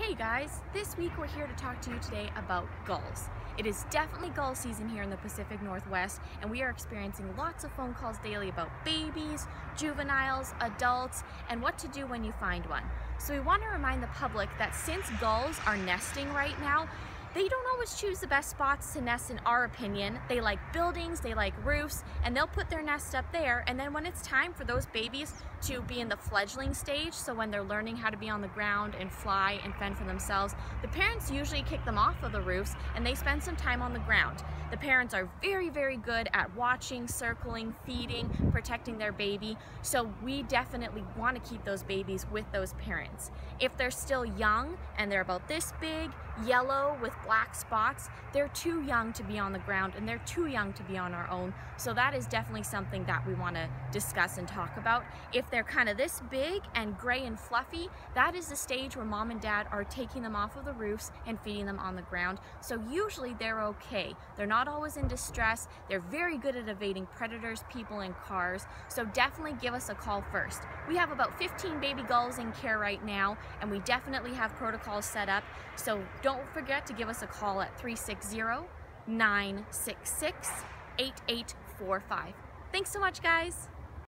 Hey guys, this week we're here to talk to you today about gulls. It is definitely gull season here in the Pacific Northwest, and we are experiencing lots of phone calls daily about babies, juveniles, adults, and what to do when you find one. So we want to remind the public that since gulls are nesting right now, they don't always choose the best spots to nest in our opinion. They like buildings, they like roofs, and they'll put their nest up there, and then when it's time for those babies to be in the fledgling stage, so when they're learning how to be on the ground and fly and fend for themselves, the parents usually kick them off of the roofs and they spend some time on the ground. The parents are very, very good at watching, circling, feeding, protecting their baby, so we definitely want to keep those babies with those parents. If they're still young and they're about this big, yellow with black spots, they're too young to be on the ground and they're too young to be on our own, so that is definitely something that we want to discuss and talk about. If they're kind of this big and gray and fluffy, that is the stage where mom and dad are taking them off of the roofs and feeding them on the ground, so usually they're okay. They're not always in distress. They're very good at evading predators, people, and cars, so definitely give us a call first. We have about 15 baby gulls in care right now, and we definitely have protocols set up, so don't forget to give us a call at 360-966-8845. Thanks so much, guys.